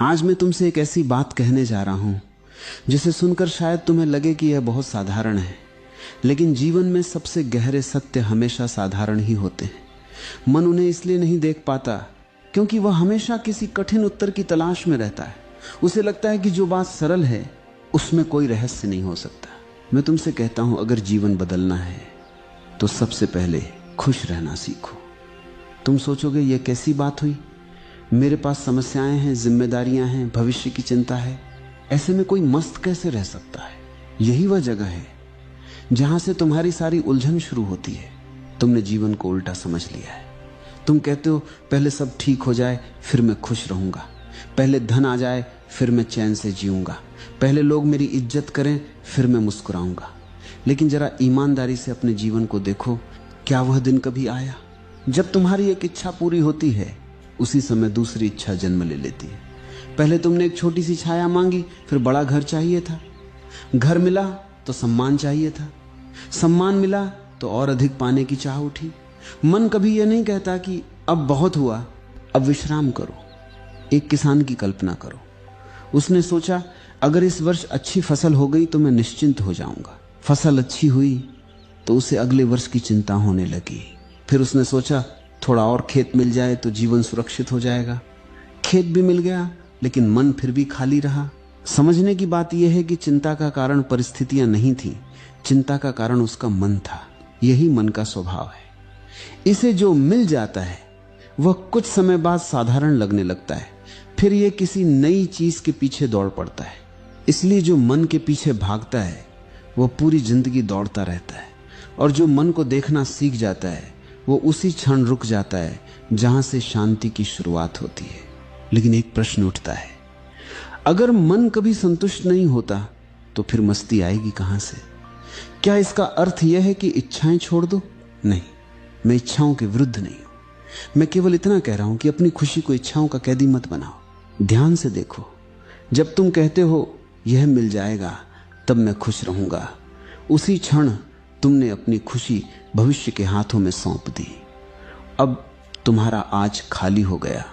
आज मैं तुमसे एक ऐसी बात कहने जा रहा हूं जिसे सुनकर शायद तुम्हें लगे कि यह बहुत साधारण है, लेकिन जीवन में सबसे गहरे सत्य हमेशा साधारण ही होते हैं। मन उन्हें इसलिए नहीं देख पाता क्योंकि वह हमेशा किसी कठिन उत्तर की तलाश में रहता है। उसे लगता है कि जो बात सरल है उसमें कोई रहस्य नहीं हो सकता। मैं तुमसे कहता हूं, अगर जीवन बदलना है तो सबसे पहले खुश रहना सीखो। तुम सोचोगे यह कैसी बात हुई, मेरे पास समस्याएं हैं, जिम्मेदारियां हैं, भविष्य की चिंता है, ऐसे में कोई मस्त कैसे रह सकता है। यही वह जगह है जहां से तुम्हारी सारी उलझन शुरू होती है। तुमने जीवन को उल्टा समझ लिया है। तुम कहते हो पहले सब ठीक हो जाए फिर मैं खुश रहूंगा, पहले धन आ जाए फिर मैं चैन से जीऊंगा, पहले लोग मेरी इज्जत करें फिर मैं मुस्कुराऊंगा। लेकिन जरा ईमानदारी से अपने जीवन को देखो, क्या वह दिन कभी आया? जब तुम्हारी एक इच्छा पूरी होती है उसी समय दूसरी इच्छा जन्म ले लेती है। पहले तुमने एक छोटी सी छाया मांगी, फिर बड़ा घर चाहिए था, घर मिला तो सम्मान चाहिए था, सम्मान मिला तो और अधिक पाने की चाह उठी। मन कभी यह नहीं कहता कि अब बहुत हुआ, अब विश्राम करो। एक किसान की कल्पना करो, उसने सोचा अगर इस वर्ष अच्छी फसल हो गई तो मैं निश्चिंत हो जाऊंगा। फसल अच्छी हुई तो उसे अगले वर्ष की चिंता होने लगी। फिर उसने सोचा थोड़ा और खेत मिल जाए तो जीवन सुरक्षित हो जाएगा। खेत भी मिल गया लेकिन मन फिर भी खाली रहा। समझने की बात यह है कि चिंता का कारण परिस्थितियां नहीं थी, चिंता का कारण उसका मन था। यही मन का स्वभाव है। इसे जो मिल जाता है वह कुछ समय बाद साधारण लगने लगता है, फिर यह किसी नई चीज के पीछे दौड़ पड़ता है। इसलिए जो मन के पीछे भागता है वह पूरी जिंदगी दौड़ता रहता है, और जो मन को देखना सीख जाता है वो उसी क्षण रुक जाता है जहां से शांति की शुरुआत होती है। लेकिन एक प्रश्न उठता है, अगर मन कभी संतुष्ट नहीं होता तो फिर मस्ती आएगी कहां से? क्या इसका अर्थ यह है कि इच्छाएं छोड़ दो? नहीं, मैं इच्छाओं के विरुद्ध नहीं हूं। मैं केवल इतना कह रहा हूं कि अपनी खुशी को इच्छाओं का कैदी मत बनाओ। ध्यान से देखो, जब तुम कहते हो यह मिल जाएगा तब मैं खुश रहूंगा, उसी क्षण तुमने अपनी खुशी भविष्य के हाथों में सौंप दी। अब तुम्हारा आज खाली हो गया।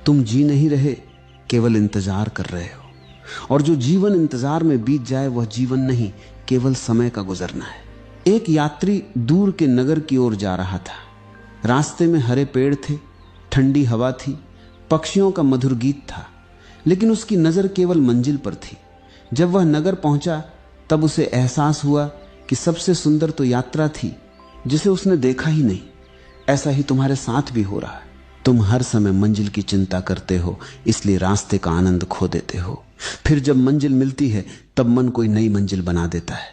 तुम जी नहीं रहे, केवल इंतजार कर रहे हो। और जो जीवन इंतजार में बीत जाए वह जीवन नहीं, केवल समय का गुजरना है। एक यात्री दूर के नगर की ओर जा रहा था। रास्ते में हरे पेड़ थे, ठंडी हवा थी, पक्षियों का मधुर गीत था, लेकिन उसकी नजर केवल मंजिल पर थी। जब वह नगर पहुंचा तब उसे एहसास हुआ कि सबसे सुंदर तो यात्रा थी जिसे उसने देखा ही नहीं। ऐसा ही तुम्हारे साथ भी हो रहा है। तुम हर समय मंजिल की चिंता करते हो, इसलिए रास्ते का आनंद खो देते हो। फिर जब मंजिल मिलती है तब मन कोई नई मंजिल बना देता है।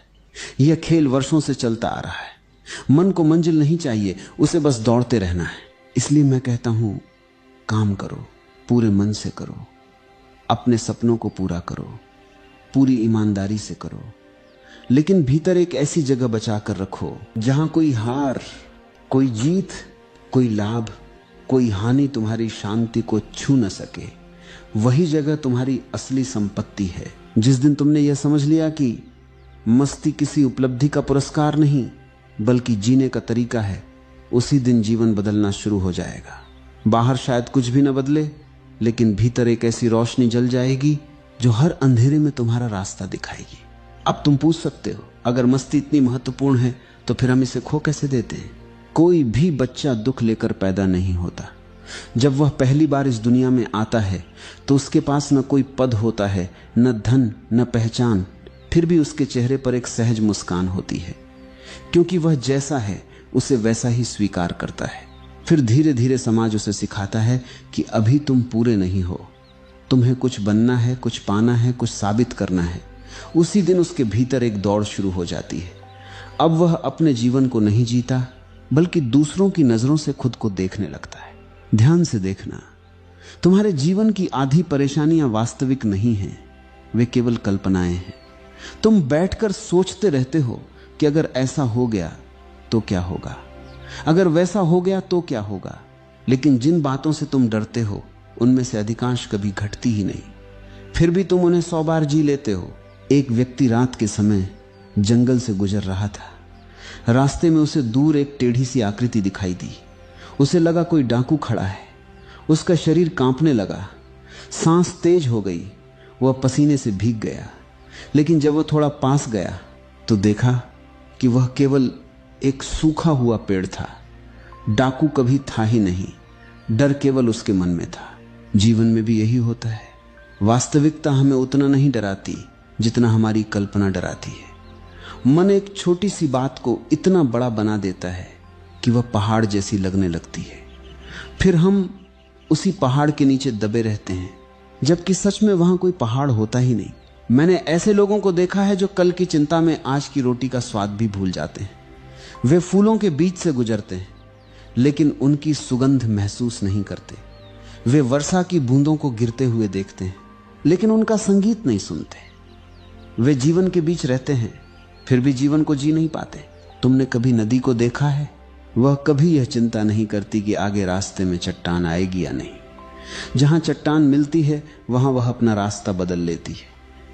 यह खेल वर्षों से चलता आ रहा है। मन को मंजिल नहीं चाहिए, उसे बस दौड़ते रहना है। इसलिए मैं कहता हूं, काम करो, पूरे मन से करो, अपने सपनों को पूरा करो, पूरी ईमानदारी से करो, लेकिन भीतर एक ऐसी जगह बचा कर रखो जहां कोई हार, कोई जीत, कोई लाभ, कोई हानि तुम्हारी शांति को छू न सके। वही जगह तुम्हारी असली संपत्ति है। जिस दिन तुमने यह समझ लिया कि मस्ती किसी उपलब्धि का पुरस्कार नहीं बल्कि जीने का तरीका है, उसी दिन जीवन बदलना शुरू हो जाएगा। बाहर शायद कुछ भी न बदले, लेकिन भीतर एक ऐसी रोशनी जल जाएगी जो हर अंधेरे में तुम्हारा रास्ता दिखाएगी। अब तुम पूछ सकते हो, अगर मस्ती इतनी महत्वपूर्ण है तो फिर हम इसे खो कैसे देते हैं? कोई भी बच्चा दुख लेकर पैदा नहीं होता। जब वह पहली बार इस दुनिया में आता है तो उसके पास न कोई पद होता है, न धन, न पहचान, फिर भी उसके चेहरे पर एक सहज मुस्कान होती है, क्योंकि वह जैसा है उसे वैसा ही स्वीकार करता है। फिर धीरे धीरे समाज उसे सिखाता है कि अभी तुम पूरे नहीं हो, तुम्हें कुछ बनना है, कुछ पाना है, कुछ साबित करना है। उसी दिन उसके भीतर एक दौड़ शुरू हो जाती है। अब वह अपने जीवन को नहीं जीता बल्कि दूसरों की नजरों से खुद को देखने लगता है। ध्यान से देखना, तुम्हारे जीवन की आधी परेशानियां वास्तविक नहीं हैं, वे केवल कल्पनाएं हैं। तुम बैठकर सोचते रहते हो कि अगर ऐसा हो गया तो क्या होगा, अगर वैसा हो गया तो क्या होगा, लेकिन जिन बातों से तुम डरते हो उनमें से अधिकांश कभी घटती ही नहीं, फिर भी तुम उन्हें 100 बार जी लेते हो। एक व्यक्ति रात के समय जंगल से गुजर रहा था। रास्ते में उसे दूर एक टेढ़ी सी आकृति दिखाई दी। उसे लगा कोई डाकू खड़ा है। उसका शरीर कांपने लगा। सांस तेज हो गई, वह पसीने से भीग गया। लेकिन जब वह थोड़ा पास गया तो देखा कि वह केवल एक सूखा हुआ पेड़ था। डाकू कभी था ही नहीं, डर केवल उसके मन में था। जीवन में भी यही होता है। वास्तविकता हमें उतना नहीं डराती जितना हमारी कल्पना डराती है। मन एक छोटी सी बात को इतना बड़ा बना देता है कि वह पहाड़ जैसी लगने लगती है। फिर हम उसी पहाड़ के नीचे दबे रहते हैं, जबकि सच में वहां कोई पहाड़ होता ही नहीं। मैंने ऐसे लोगों को देखा है जो कल की चिंता में आज की रोटी का स्वाद भी भूल जाते हैं। वे फूलों के बीच से गुजरते हैं लेकिन उनकी सुगंध महसूस नहीं करते। वे वर्षा की बूंदों को गिरते हुए देखते हैं लेकिन उनका संगीत नहीं सुनते। वे जीवन के बीच रहते हैं फिर भी जीवन को जी नहीं पाते। तुमने कभी नदी को देखा है? वह कभी यह चिंता नहीं करती कि आगे रास्ते में चट्टान आएगी या नहीं। जहां चट्टान मिलती है वहां वह अपना रास्ता बदल लेती है।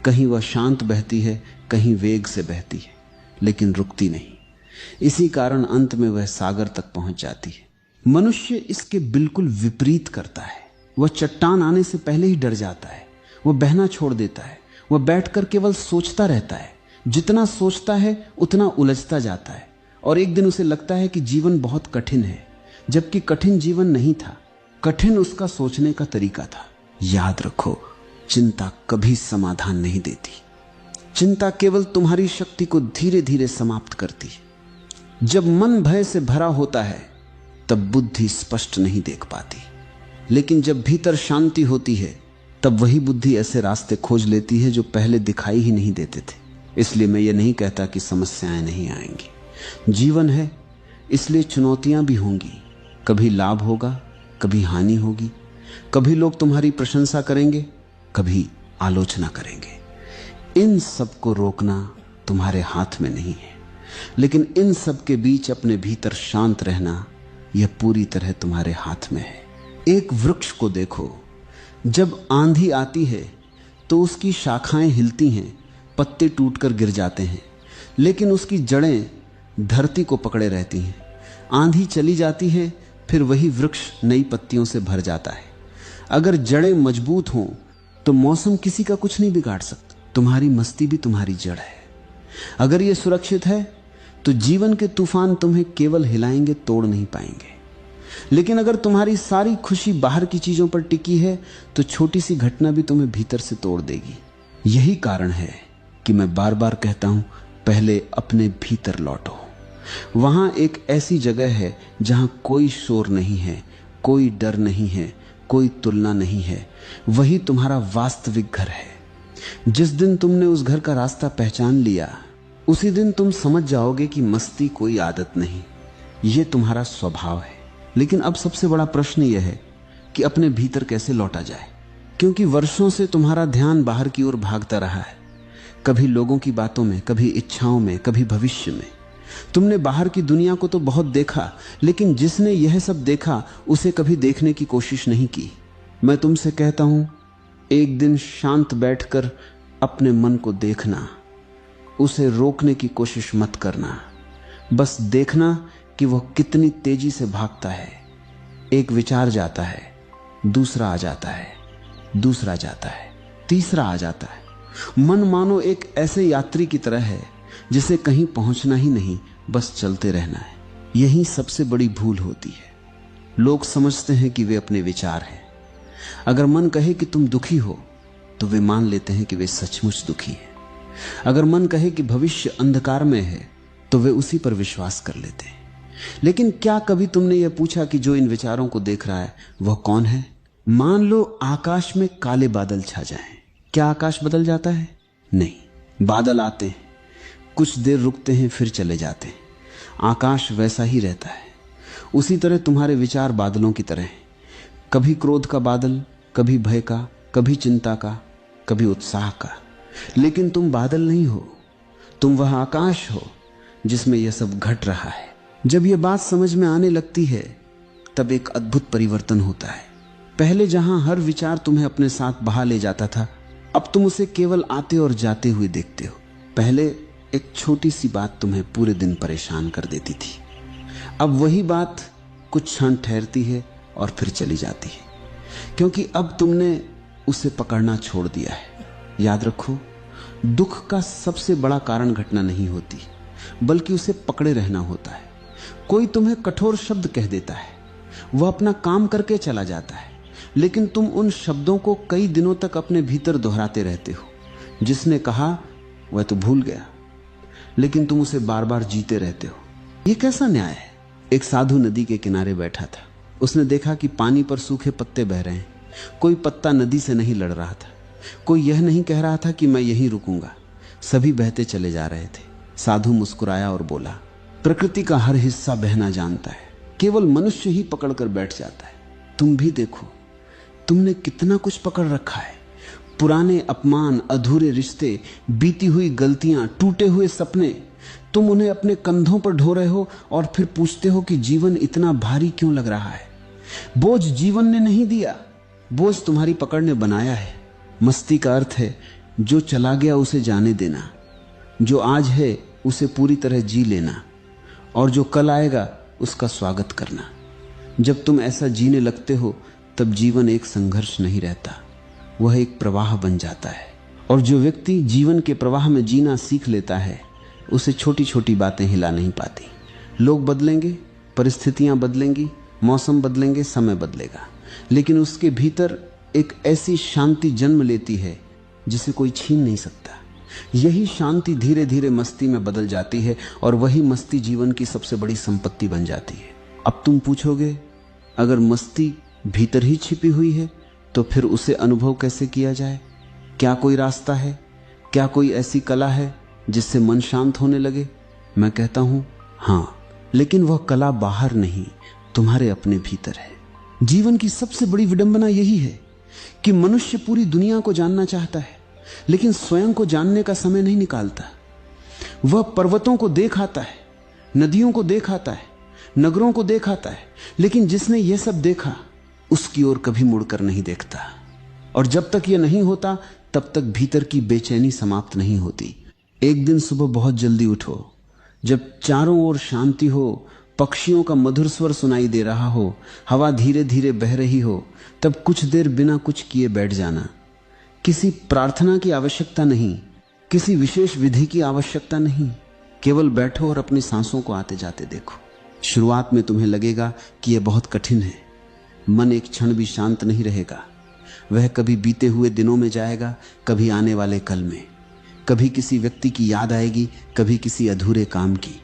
कहीं वह शांत बहती है, कहीं वेग से बहती है, लेकिन रुकती नहीं। इसी कारण अंत में वह सागर तक पहुंच जाती है। मनुष्य इसके बिल्कुल विपरीत करता है। वह चट्टान आने से पहले ही डर जाता है, वह बहना छोड़ देता है, वह बैठकर केवल सोचता रहता है। जितना सोचता है उतना उलझता जाता है और एक दिन उसे लगता है कि जीवन बहुत कठिन है, जबकि कठिन जीवन नहीं था, कठिन उसका सोचने का तरीका था। याद रखो, चिंता कभी समाधान नहीं देती। चिंता केवल तुम्हारी शक्ति को धीरे धीरे समाप्त करती है। जब मन भय से भरा होता है तब बुद्धि स्पष्ट नहीं देख पाती, लेकिन जब भीतर शांति होती है तब वही बुद्धि ऐसे रास्ते खोज लेती है जो पहले दिखाई ही नहीं देते थे। इसलिए मैं ये नहीं कहता कि समस्याएं नहीं आएंगी। जीवन है, इसलिए चुनौतियां भी होंगी। कभी लाभ होगा, कभी हानि होगी। कभी लोग तुम्हारी प्रशंसा करेंगे, कभी आलोचना करेंगे। इन सब को रोकना तुम्हारे हाथ में नहीं है, लेकिन इन सब के बीच अपने भीतर शांत रहना यह पूरी तरह तुम्हारे हाथ में है। एक वृक्ष को देखो, जब आंधी आती है तो उसकी शाखाएं हिलती हैं, पत्ते टूटकर गिर जाते हैं, लेकिन उसकी जड़ें धरती को पकड़े रहती हैं। आंधी चली जाती है, फिर वही वृक्ष नई पत्तियों से भर जाता है। अगर जड़ें मजबूत हों तो मौसम किसी का कुछ नहीं बिगाड़ सकता। तुम्हारी मस्ती भी तुम्हारी जड़ है। अगर ये सुरक्षित है तो जीवन के तूफान तुम्हें केवल हिलाएंगे, तोड़ नहीं पाएंगे। लेकिन अगर तुम्हारी सारी खुशी बाहर की चीजों पर टिकी है तो छोटी सी घटना भी तुम्हें भीतर से तोड़ देगी। यही कारण है कि मैं बार बार कहता हूं, पहले अपने भीतर लौटो। वहां एक ऐसी जगह है जहां कोई शोर नहीं है, कोई डर नहीं है, कोई तुलना नहीं है। वही तुम्हारा वास्तविक घर है। जिस दिन तुमने उस घर का रास्ता पहचान लिया, उसी दिन तुम समझ जाओगे कि मस्ती कोई आदत नहीं, यह तुम्हारा स्वभाव है। लेकिन अब सबसे बड़ा प्रश्न यह है कि अपने भीतर कैसे लौटा जाए, क्योंकि वर्षों से तुम्हारा ध्यान बाहर की ओर भागता रहा है। कभी लोगों की बातों में, कभी इच्छाओं में, कभी भविष्य में। तुमने बाहर की दुनिया को तो बहुत देखा, लेकिन जिसने यह सब देखा उसे कभी देखने की कोशिश नहीं की। मैं तुमसे कहता हूं, एक दिन शांत बैठकर अपने मन को देखना, उसे रोकने की कोशिश मत करना। बस देखना कि वह कितनी तेजी से भागता है। एक विचार जाता है, दूसरा आ जाता है, दूसरा जाता है, तीसरा आ जाता है। मन मानो एक ऐसे यात्री की तरह है जिसे कहीं पहुंचना ही नहीं, बस चलते रहना है। यही सबसे बड़ी भूल होती है। लोग समझते हैं कि वे अपने विचार हैं। अगर मन कहे कि तुम दुखी हो तो वे मान लेते हैं कि वे सचमुच दुखी हैं। अगर मन कहे कि भविष्य अंधकार में है तो वे उसी पर विश्वास कर लेते हैं। लेकिन क्या कभी तुमने यह पूछा कि जो इन विचारों को देख रहा है वह कौन है? मान लो आकाश में काले बादल छा जाएं, क्या आकाश बदल जाता है? नहीं। बादल आते हैं, कुछ देर रुकते हैं, फिर चले जाते हैं। आकाश वैसा ही रहता है। उसी तरह तुम्हारे विचार बादलों की तरह हैं। कभी क्रोध का बादल, कभी भय का, कभी चिंता का, कभी उत्साह का। लेकिन तुम बादल नहीं हो, तुम वह आकाश हो जिसमें यह सब घट रहा है। जब यह बात समझ में आने लगती है तब एक अद्भुत परिवर्तन होता है। पहले जहां हर विचार तुम्हें अपने साथ बहा ले जाता था, अब तुम उसे केवल आते और जाते हुए देखते हो। पहले एक छोटी सी बात तुम्हें पूरे दिन परेशान कर देती थी, अब वही बात कुछ क्षण ठहरती है और फिर चली जाती है, क्योंकि अब तुमने उसे पकड़ना छोड़ दिया है। याद रखो, दुख का सबसे बड़ा कारण घटना नहीं होती, बल्कि उसे पकड़े रहना होता है। कोई तुम्हें कठोर शब्द कह देता है, वह अपना काम करके चला जाता है, लेकिन तुम उन शब्दों को कई दिनों तक अपने भीतर दोहराते रहते हो। जिसने कहा वह तो भूल गया, लेकिन तुम उसे बार बार जीते रहते हो। यह कैसा न्याय है? एक साधु नदी के किनारे बैठा था। उसने देखा कि पानी पर सूखे पत्ते बह रहे हैं। कोई पत्ता नदी से नहीं लड़ रहा था। कोई यह नहीं कह रहा था कि मैं यहीं रुकूंगा। सभी बहते चले जा रहे थे। साधु मुस्कुराया और बोला, प्रकृति का हर हिस्सा बहना जानता है, केवल मनुष्य ही पकड़कर बैठ जाता है। तुम भी देखो, तुमने कितना कुछ पकड़ रखा है। पुराने अपमान, अधूरे रिश्ते, बीती हुई गलतियां, टूटे हुए सपने, तुम उन्हें अपने कंधों पर ढो रहे हो और फिर पूछते हो कि जीवन इतना भारी क्यों लग रहा है। बोझ जीवन ने नहीं दिया, बोझ तुम्हारी पकड़ ने बनाया है। मस्ती का अर्थ है जो चला गया उसे जाने देना, जो आज है उसे पूरी तरह जी लेना, और जो कल आएगा उसका स्वागत करना। जब तुम ऐसा जीने लगते हो तब जीवन एक संघर्ष नहीं रहता, वह एक प्रवाह बन जाता है। और जो व्यक्ति जीवन के प्रवाह में जीना सीख लेता है, उसे छोटी छोटी बातें हिला नहीं पाती। लोग बदलेंगे, परिस्थितियां बदलेंगी, मौसम बदलेंगे, समय बदलेगा, लेकिन उसके भीतर एक ऐसी शांति जन्म लेती है जिसे कोई छीन नहीं सकता। यही शांति धीरे धीरे मस्ती में बदल जाती है, और वही मस्ती जीवन की सबसे बड़ी संपत्ति बन जाती है। अब तुम पूछोगे, अगर मस्ती भीतर ही छिपी हुई है तो फिर उसे अनुभव कैसे किया जाए? क्या कोई रास्ता है? क्या कोई ऐसी कला है जिससे मन शांत होने लगे? मैं कहता हूं हाँ, लेकिन वह कला बाहर नहीं, तुम्हारे अपने भीतर है। जीवन की सबसे बड़ी विडंबना यही है कि मनुष्य पूरी दुनिया को जानना चाहता है, लेकिन स्वयं को जानने का समय नहीं निकालता। वह पर्वतों को देख आता है, नदियों को देख आता है, नगरों को देख आता है, लेकिन जिसने यह सब देखा उसकी ओर कभी मुड़कर नहीं देखता। और जब तक यह नहीं होता तब तक भीतर की बेचैनी समाप्त नहीं होती। एक दिन सुबह बहुत जल्दी उठो, जब चारों ओर शांति हो, पक्षियों का मधुर स्वर सुनाई दे रहा हो, हवा धीरे धीरे बह रही हो, तब कुछ देर बिना कुछ किए बैठ जाना। किसी प्रार्थना की आवश्यकता नहीं, किसी विशेष विधि की आवश्यकता नहीं, केवल बैठो और अपनी सांसों को आते जाते देखो। शुरुआत में तुम्हें लगेगा कि यह बहुत कठिन है। मन एक क्षण भी शांत नहीं रहेगा। वह कभी बीते हुए दिनों में जाएगा, कभी आने वाले कल में, कभी किसी व्यक्ति की याद आएगी, कभी किसी अधूरे काम की।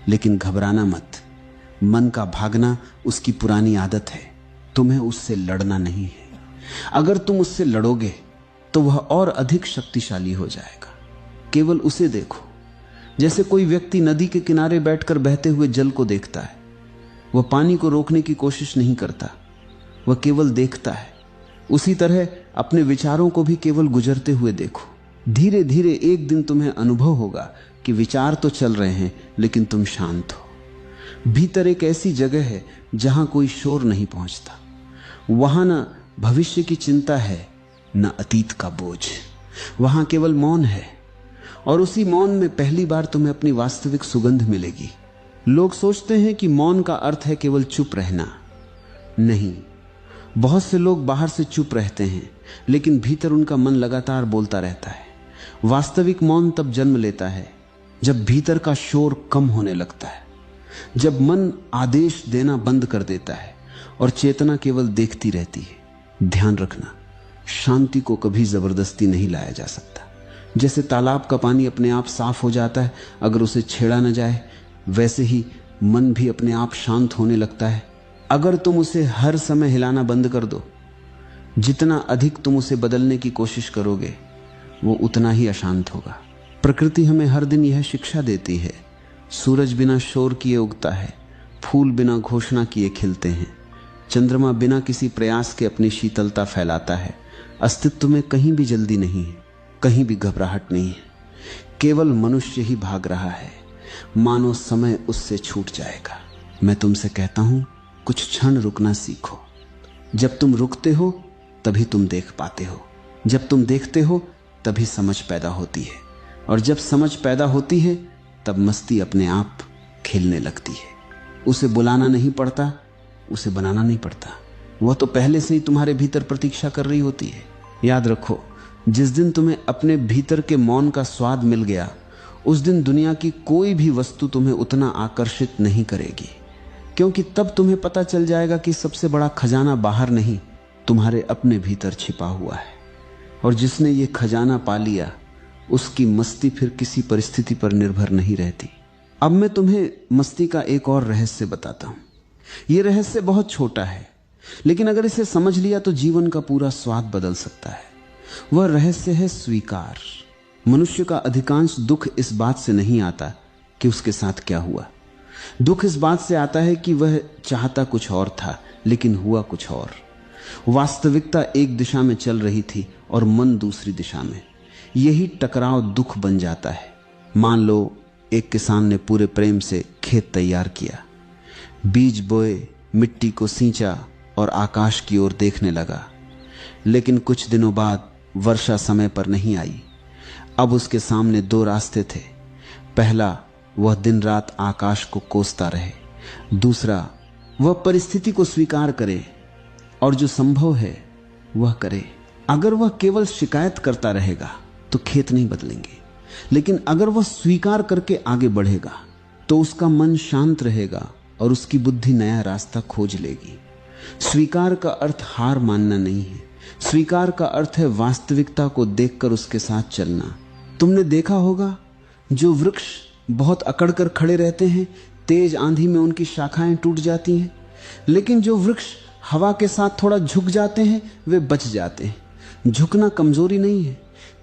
लेकिन घबराना मत, मन का भागना उसकी पुरानी आदत है, तुम्हें उससे लड़ना नहीं है। अगर तुम उससे लड़ोगे तो वह और अधिक शक्तिशाली हो जाएगा। केवल उसे देखो, जैसे कोई व्यक्ति नदी के किनारे बैठकर बहते हुए जल को देखता है। वह पानी को रोकने की कोशिश नहीं करता, वह केवल देखता है। उसी तरह अपने विचारों को भी केवल गुजरते हुए देखो। धीरे धीरे एक दिन तुम्हें अनुभव होगा कि विचार तो चल रहे हैं लेकिन तुम शांत हो। भीतर एक ऐसी जगह है जहां कोई शोर नहीं पहुंचता। वहां न भविष्य की चिंता है, न अतीत का बोझ। वहां केवल मौन है, और उसी मौन में पहली बार तुम्हें अपनी वास्तविक सुगंध मिलेगी। लोग सोचते हैं कि मौन का अर्थ है केवल चुप रहना। नहीं, बहुत से लोग बाहर से चुप रहते हैं, लेकिन भीतर उनका मन लगातार बोलता रहता है। वास्तविक मौन तब जन्म लेता है जब भीतर का शोर कम होने लगता है, जब मन आदेश देना बंद कर देता है और चेतना केवल देखती रहती है। ध्यान रखना, शांति को कभी जबरदस्ती नहीं लाया जा सकता। जैसे तालाब का पानी अपने आप साफ हो जाता है अगर उसे छेड़ा न जाए, वैसे ही मन भी अपने आप शांत होने लगता है अगर तुम उसे हर समय हिलाना बंद कर दो। जितना अधिक तुम उसे बदलने की कोशिश करोगे, वो उतना ही अशांत होगा। प्रकृति हमें हर दिन यह शिक्षा देती है। सूरज बिना शोर किए उगता है, फूल बिना घोषणा किए खिलते हैं, चंद्रमा बिना किसी प्रयास के अपनी शीतलता फैलाता है। अस्तित्व में कहीं भी जल्दी नहीं है, कहीं भी घबराहट नहीं है। केवल मनुष्य ही भाग रहा है, मानो समय उससे छूट जाएगा। मैं तुमसे कहता हूं, कुछ क्षण रुकना सीखो। जब तुम रुकते हो तभी तुम देख पाते हो, जब तुम देखते हो तभी समझ पैदा होती है, और जब समझ पैदा होती है तब मस्ती अपने आप खेलने लगती है। उसे बुलाना नहीं पड़ता, उसे बनाना नहीं पड़ता, वह तो पहले से ही तुम्हारे भीतर प्रतीक्षा कर रही होती है। याद रखो, जिस दिन तुम्हें अपने भीतर के मौन का स्वाद मिल गया, उस दिन दुनिया की कोई भी वस्तु तुम्हें उतना आकर्षित नहीं करेगी, क्योंकि तब तुम्हें पता चल जाएगा कि सबसे बड़ा खजाना बाहर नहीं, तुम्हारे अपने भीतर छिपा हुआ है। और जिसने ये खजाना पा लिया, उसकी मस्ती फिर किसी परिस्थिति पर निर्भर नहीं रहती। अब मैं तुम्हें मस्ती का एक और रहस्य बताता हूं। यह रहस्य बहुत छोटा है, लेकिन अगर इसे समझ लिया तो जीवन का पूरा स्वाद बदल सकता है। वह रहस्य है स्वीकार। मनुष्य का अधिकांश दुख इस बात से नहीं आता कि उसके साथ क्या हुआ। दुख इस बात से आता है कि वह चाहता कुछ और था, लेकिन हुआ कुछ और। वास्तविकता एक दिशा में चल रही थी और मन दूसरी दिशा में। यही टकराव दुख बन जाता है। मान लो एक किसान ने पूरे प्रेम से खेत तैयार किया, बीज बोए, मिट्टी को सींचा और आकाश की ओर देखने लगा, लेकिन कुछ दिनों बाद वर्षा समय पर नहीं आई। अब उसके सामने दो रास्ते थे। पहला, वह दिन रात आकाश को कोसता रहे। दूसरा, वह परिस्थिति को स्वीकार करे और जो संभव है वह करे। अगर वह केवल शिकायत करता रहेगा तो खेत नहीं बदलेंगे, लेकिन अगर वह स्वीकार करके आगे बढ़ेगा तो उसका मन शांत रहेगा और उसकी बुद्धि नया रास्ता खोज लेगी। स्वीकार का अर्थ हार मानना नहीं है। स्वीकार का अर्थ है वास्तविकता को देखकर उसके साथ चलना। तुमने देखा होगा, जो वृक्ष बहुत अकड़ कर खड़े रहते हैं, तेज आंधी में उनकी शाखाएं टूट जाती हैं, लेकिन जो वृक्ष हवा के साथ थोड़ा झुक जाते हैं वे बच जाते हैं। झुकना कमजोरी नहीं है,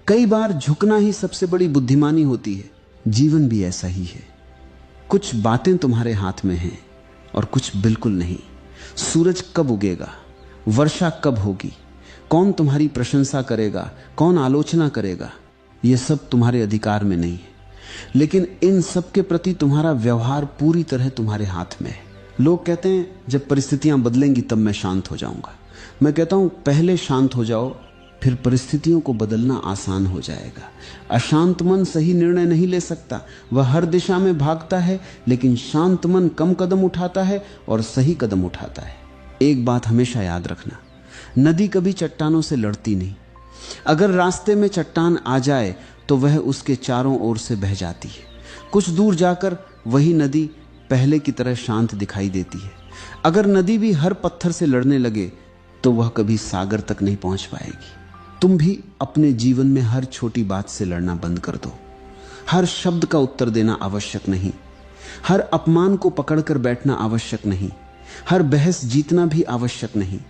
कई बार झुकना ही सबसे बड़ी बुद्धिमानी होती है। जीवन भी ऐसा ही है। कुछ बातें तुम्हारे हाथ में हैं और कुछ बिल्कुल नहीं। सूरज कब उगेगा, वर्षा कब होगी, कौन तुम्हारी प्रशंसा करेगा, कौन आलोचना करेगा, यह सब तुम्हारे अधिकार में नहीं है। लेकिन इन सब के प्रति तुम्हारा व्यवहार पूरी तरह तुम्हारे हाथ में है। लोग कहते हैं जब परिस्थितियां बदलेंगी तब मैं शांत हो जाऊंगा। मैं कहता हूं पहले शांत हो जाओ, फिर परिस्थितियों को बदलना आसान हो जाएगा। अशांत मन सही निर्णय नहीं ले सकता, वह हर दिशा में भागता है, लेकिन शांत मन कम कदम उठाता है और सही कदम उठाता है। एक बात हमेशा याद रखना, नदी कभी चट्टानों से लड़ती नहीं। अगर रास्ते में चट्टान आ जाए तो वह उसके चारों ओर से बह जाती है। कुछ दूर जाकर वही नदी पहले की तरह शांत दिखाई देती है। अगर नदी भी हर पत्थर से लड़ने लगे तो वह कभी सागर तक नहीं पहुंच पाएगी। तुम भी अपने जीवन में हर छोटी बात से लड़ना बंद कर दो। हर शब्द का उत्तर देना आवश्यक नहीं, हर अपमान को पकड़कर बैठना आवश्यक नहीं, हर बहस जीतना भी आवश्यक नहीं।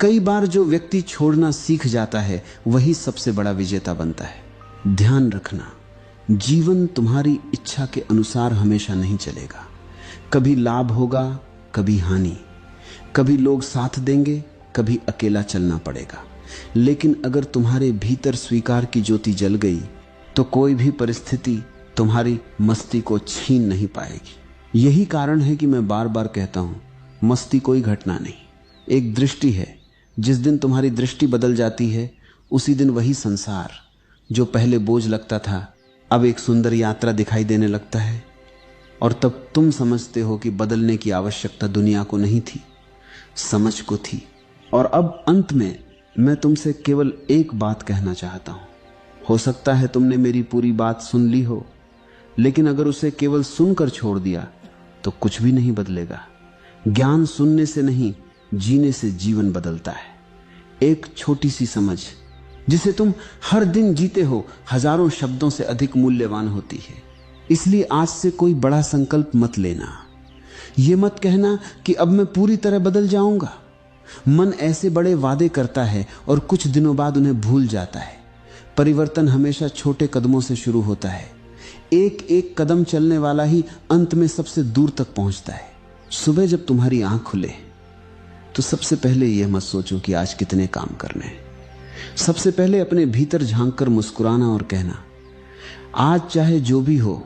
कई बार जो व्यक्ति छोड़ना सीख जाता है वही सबसे बड़ा विजेता बनता है। ध्यान रखना, जीवन तुम्हारी इच्छा के अनुसार हमेशा नहीं चलेगा। कभी लाभ होगा, कभी हानि, कभी लोग साथ देंगे, कभी अकेला चलना पड़ेगा। लेकिन अगर तुम्हारे भीतर स्वीकार की ज्योति जल गई तो कोई भी परिस्थिति तुम्हारी मस्ती को छीन नहीं पाएगी। यही कारण है कि मैं बार बार कहता हूं, मस्ती कोई घटना नहीं, एक दृष्टि है। जिस दिन तुम्हारी दृष्टि बदल जाती है उसी दिन वही संसार जो पहले बोझ लगता था अब एक सुंदर यात्रा दिखाई देने लगता है। और तब तुम समझते हो कि बदलने की आवश्यकता दुनिया को नहीं थी, समझ को थी। और अब अंत में मैं तुमसे केवल एक बात कहना चाहता हूं। हो सकता है तुमने मेरी पूरी बात सुन ली हो, लेकिन अगर उसे केवल सुनकर छोड़ दिया तो कुछ भी नहीं बदलेगा। ज्ञान सुनने से नहीं, जीने से जीवन बदलता है। एक छोटी सी समझ जिसे तुम हर दिन जीते हो हजारों शब्दों से अधिक मूल्यवान होती है। इसलिए आज से कोई बड़ा संकल्प मत लेना। यह मत कहना कि अब मैं पूरी तरह बदल जाऊंगा। मन ऐसे बड़े वादे करता है और कुछ दिनों बाद उन्हें भूल जाता है। परिवर्तन हमेशा छोटे कदमों से शुरू होता है। एक एक कदम चलने वाला ही अंत में सबसे दूर तक पहुंचता है। सुबह जब तुम्हारी आंख खुले तो सबसे पहले यह मत सोचो कि आज कितने काम करने हैं। सबसे पहले अपने भीतर झांककर मुस्कुराना और कहना, आज चाहे जो भी हो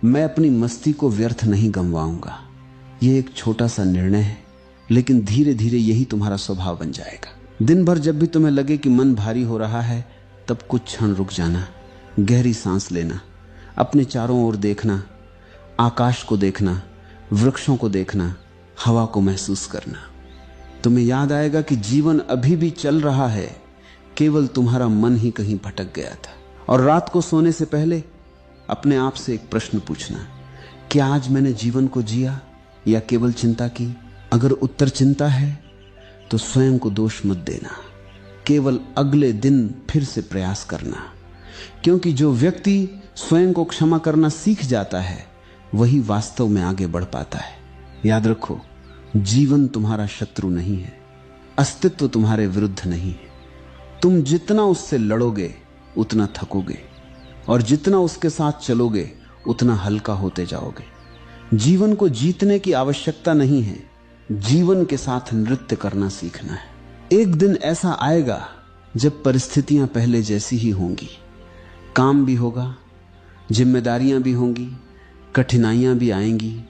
मैं अपनी मस्ती को व्यर्थ नहीं गंवाऊंगा। यह एक छोटा सा निर्णय है, लेकिन धीरे धीरे यही तुम्हारा स्वभाव बन जाएगा। दिन भर जब भी तुम्हें लगे कि मन भारी हो रहा है तब कुछ क्षण रुक जाना, गहरी सांस लेना, अपने चारों ओर देखना, आकाश को देखना, वृक्षों को देखना, हवा को महसूस करना। तुम्हें याद आएगा कि जीवन अभी भी चल रहा है, केवल तुम्हारा मन ही कहीं भटक गया था। और रात को सोने से पहले अपने आप से एक प्रश्न पूछना, क्या आज मैंने जीवन को जिया या केवल चिंता की? अगर उत्तर चिंता है तो स्वयं को दोष मत देना, केवल अगले दिन फिर से प्रयास करना। क्योंकि जो व्यक्ति स्वयं को क्षमा करना सीख जाता है वही वास्तव में आगे बढ़ पाता है। याद रखो, जीवन तुम्हारा शत्रु नहीं है, अस्तित्व तुम्हारे विरुद्ध नहीं है। तुम जितना उससे लड़ोगे उतना थकोगे, और जितना उसके साथ चलोगे उतना हल्का होते जाओगे। जीवन को जीतने की आवश्यकता नहीं है, जीवन के साथ नृत्य करना सीखना है। एक दिन ऐसा आएगा जब परिस्थितियां पहले जैसी ही होंगी, काम भी होगा, जिम्मेदारियां भी होंगी, कठिनाइयां भी आएंगी,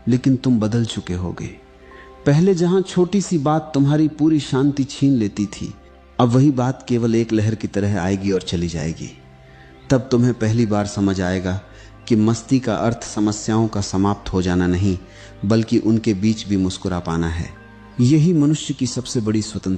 लेकिन तुम बदल चुके होगे। पहले जहां छोटी सी बात तुम्हारी पूरी शांति छीन लेती थी, अब वही बात केवल एक लहर की तरह आएगी और चली जाएगी। तब तुम्हें पहली बार समझ आएगा कि मस्ती का अर्थ समस्याओं का समाप्त हो जाना नहीं, बल्कि उनके बीच भी मुस्कुरा पाना है। यही मनुष्य की सबसे बड़ी स्वतंत्रता